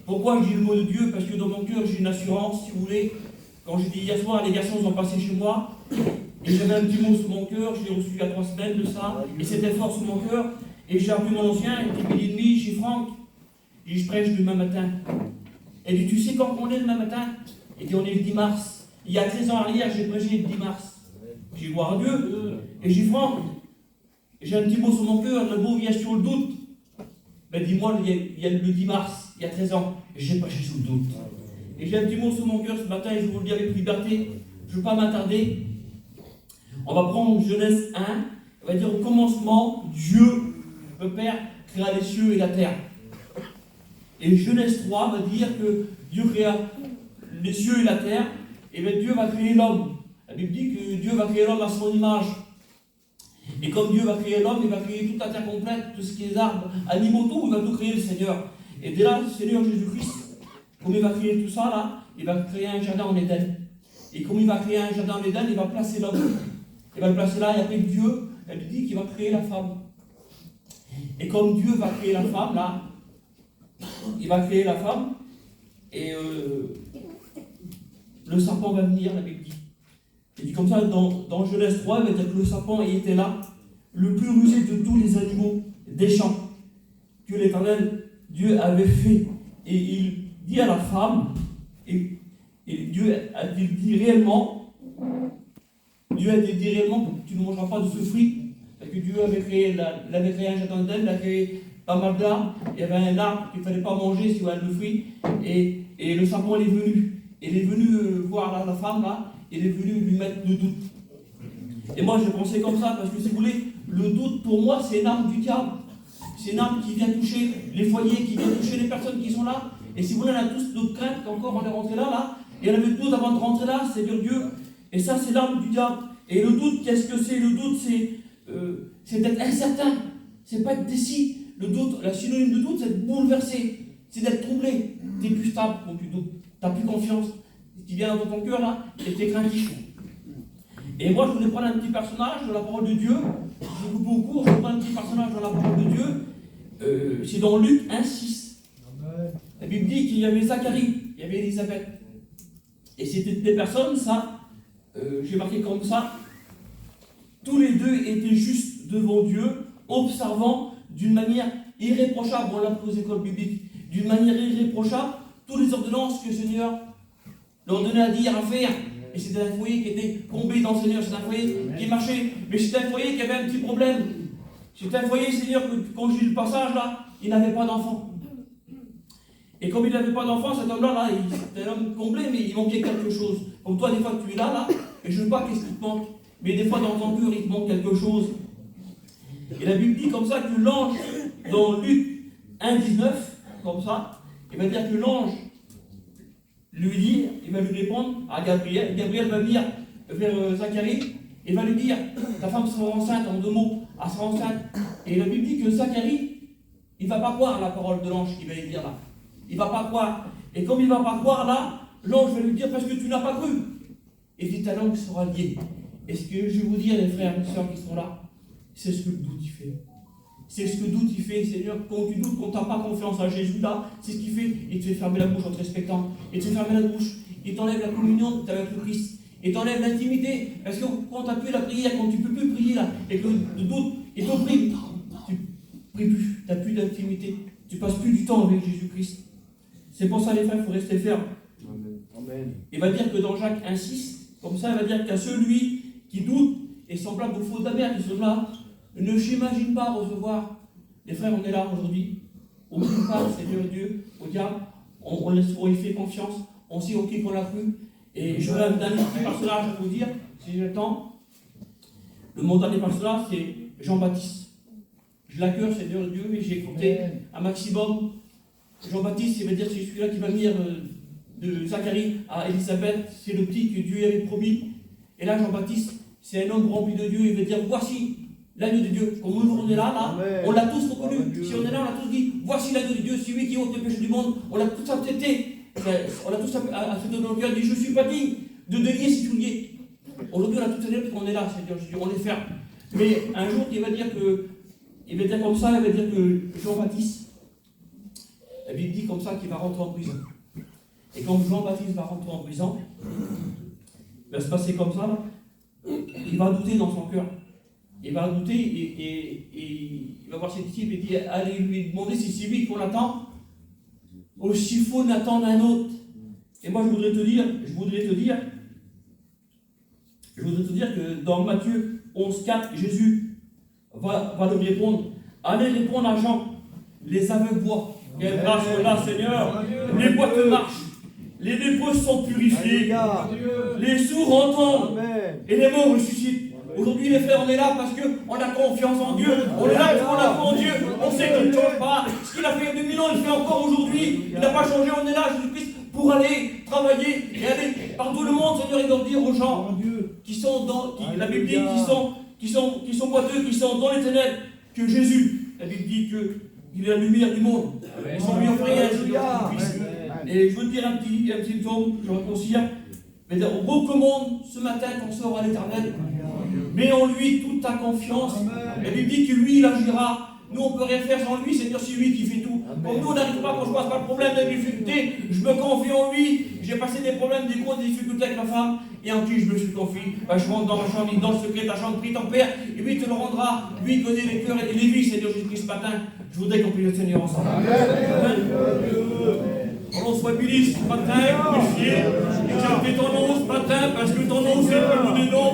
Pourquoi je dis le mot de Dieu? Parce que dans mon cœur, j'ai une assurance, si vous voulez. Quand j'ai dit hier soir, les garçons sont passés chez moi, et j'avais un petit mot sur mon cœur, je l'ai reçu il y a 3 semaines de ça, et c'était fort sur mon cœur, et j'ai appelé mon ancien, il était midi et demi, chez Franck, et je prêche demain matin. Et dit, tu sais quand on est demain matin? Et dit, on est le 10 mars. Il y a 13 ans arrière, j'ai prêché le 10 mars. J'ai dit, gloire à Dieu. Et j'ai dit, Franck, j'ai un petit mot sur mon cœur, le mot vient sur le doute. Ben dis-moi, il y a le 10 mars, il y a 13 ans, et j'ai prêché sous le doute. Et j'ai un petit mot sur mon cœur ce matin, et je vous le dis avec liberté, je ne veux pas m'attarder. On va prendre Genèse 1, on va dire au commencement, Dieu, le Père, créa les cieux et la terre. Et Genèse 3 va dire que Dieu créa les cieux et la terre, et bien Dieu va créer l'homme. La Bible dit que Dieu va créer l'homme à son image. Et comme Dieu va créer l'homme, il va créer toute la terre complète, tout ce qui est arbres, animaux, tout, il va tout créer le Seigneur. Et dès là, le Seigneur Jésus-Christ, comme il va créer tout ça là, il va créer un jardin en Éden. Et comme il va créer un jardin en Éden, il va placer l'homme. Il va le placer là, et après Dieu, elle lui dit qu'il va créer la femme. Et comme Dieu va créer la femme là, il va créer la femme, et le serpent va venir, la Bible dit. Et dit comme ça, dans Genèse 3, il va dire que le serpent était là, le plus rusé de tous les animaux des champs que l'Éternel Dieu avait fait. Et il dit à la femme, et Dieu a-t-il dit réellement, que tu ne mangeras pas de ce fruit, parce que Dieu avait créé un jardin d'Éden, il a créé pas mal d'arbres, il y avait un arbre qu'il ne fallait pas manger si on a le fruit, et le serpent est venu. Il est venu voir la femme là, il est venu lui mettre le doute. Et moi je pensais comme ça, parce que si vous voulez, le doute pour moi c'est une arme du diable. C'est une arme qui vient toucher les foyers, qui vient toucher les personnes qui sont là. Et si vous voulez, on a tous d'autres craintes qu'encore on est rentré là, et on avait d'autres avant de rentrer là, c'est Dieu. Et ça c'est l'arme du diable. Et le doute, qu'est-ce que c'est? Le doute c'est d'être incertain, c'est pas être décis. Le doute, la synonyme de doute, c'est d'être bouleversé, c'est d'être troublé. Tu n'es plus stable quand tu doutes, tu n'as plus confiance. Tu viens dans ton cœur là, et tu es craintif. Et moi, je voulais prendre un petit personnage de la parole de Dieu. Je vous coupe au cours, je prends un petit personnage de la parole de Dieu. C'est dans Luc 1,6. La Bible dit qu'il y avait Zacharie, il y avait Élisabeth. Et c'était des personnes, ça, j'ai marqué comme ça, tous les deux étaient justes devant Dieu, observant d'une manière irréprochable, on l'a aux écoles bibliques, d'une manière irréprochable, toutes les ordonnances que le Seigneur leur donnait à dire, à faire. Et c'était un foyer qui était comblé dans le Seigneur, c'était un foyer qui marchait, mais c'était un foyer qui avait un petit problème. C'était un foyer, Seigneur, que quand j'ai lu le passage là, il n'avait pas d'enfant. Et comme il n'avait pas d'enfant, cet homme-là, c'était un homme comblé, mais il manquait quelque chose. Comme toi, des fois, tu es là, et je ne sais pas qu'est-ce qui te manque, mais des fois, dans ton cœur, il te manque quelque chose. Et la Bible dit comme ça que l'ange, dans Luc 1,19, comme ça, il va dire que l'ange lui dit, il va lui répondre à Gabriel. Gabriel va venir vers Zacharie et va lui dire, ta femme sera enceinte, en 2 mots, elle sera enceinte. Et la Bible dit que Zacharie, il ne va pas croire la parole de l'ange qu'il va lui dire là. Il ne va pas croire. Et comme il ne va pas croire là, l'ange va lui dire, parce que tu n'as pas cru. Et dit, ta langue sera liée. Et ce que je vais vous dire, les frères et sœurs qui sont là, c'est ce que le doute il fait. C'est ce que le doute il fait, Seigneur. Quand tu doutes, quand tu n'as pas confiance à Jésus là, c'est ce qu'il fait. Il te fait fermer la bouche en te respectant. Il te fait fermer la bouche. Il t'enlève la communion que tu as avec le Christ. Il t'enlève l'intimité. Parce que quand tu n'as plus la prière, quand tu ne peux plus prier là, et que le doute, il t'opprime, tu ne pries plus, tu n'as plus d'intimité. Tu ne passes plus du temps avec Jésus-Christ. C'est pour ça, les frères, il faut rester ferme. Amen. Il va dire que dans Jacques 1,6, comme ça, il va dire qu'à celui qui doute est semblable aux faux amers qui sont là, ne s'imagine pas recevoir. Les frères, on est là aujourd'hui. On ne dit pas, Seigneur Dieu, au diable. On y fait confiance. On sait au qui qu'on a cru. Et je vais donner un petit personnage à vous dire, si j'ai le temps. Le mon dernier personnage, c'est Jean-Baptiste. Je l'accueille, Seigneur Dieu, et j'ai écouté un maximum. Jean-Baptiste, il va dire c'est celui-là qui va venir de Zacharie à Élisabeth. C'est le petit que Dieu avait promis. Et là, Jean-Baptiste, c'est un homme rempli de Dieu. Il va dire voici l'agneau de Dieu. Comme on est là, on l'a tous reconnu. Si on est là, on l'a tous dit voici l'agneau de Dieu, celui qui ôte les péchés du monde. On l'a tous accepté. On l'a tous accepté dans le cœur. Il dit je ne suis pas digne de délier ses souliers. Aujourd'hui, on a tous accepté parce qu'on est là, c'est-à-dire on est ferme. Mais un jour, il va dire comme ça, il va dire que Jean-Baptiste, la Bible dit comme ça qu'il va rentrer en prison. Et quand Jean-Baptiste va rentrer en prison, il va se passer comme ça, là. Il va douter dans son cœur. Il va douter et il va voir ses disciples et dit allez lui demander si c'est lui qu'on attend. Aussi faut n'attendre un autre. Et moi je voudrais te dire que dans Matthieu 11,4, Jésus va lui répondre allez répondre à Jean, les aveugles voient. Quelle grâce on a, Seigneur. Les boiteux marchent. Les lépreux sont purifiés. Les sourds entendent. Et les morts ressuscitent. Aujourd'hui, les frères, on est là parce qu'on a confiance en Dieu. On est là parce qu'on a foi en Dieu. On sait qu'il ne change pas. Ce qu'il a fait il y a 2000 ans, il le fait encore aujourd'hui. Il n'a pas changé. On est là, Jésus-Christ, pour aller travailler et aller par tout le monde. Seigneur, il doit dire aux gens qui sont dans, la Bible dit, qui sont boiteux, qui sont dans les ténèbres, que Jésus, la Bible dit qu'il est la lumière du monde. Ils sont lui offrir un Seigneur Jésus-Christ. Et je veux te dire un petit psaume, je reconcilie. On recommande ce matin qu'on sort à l'Éternel. Mets en lui toute ta confiance. La Bible dit que lui, il agira Nous, on peut rien faire sans lui, Seigneur, c'est lui qui fait tout. Comme nous, on n'arrive pas, quand je passe pas le problème, des difficultés, je me confie en lui. J'ai passé des problèmes, des gros difficultés avec ma femme, et en qui je me suis confié. Je rentre dans ma chambre, dans le secret, ta chambre, prie ton Père, et lui te le rendra. Lui connaît les cœurs et les vies, Seigneur Jésus-Christ, ce matin. Je voudrais qu'on prie le Seigneur ensemble. Amen. On soit bénis ce matin, glorifié, exalter ton nom ce matin, parce que ton nom c'est le plus beau des noms.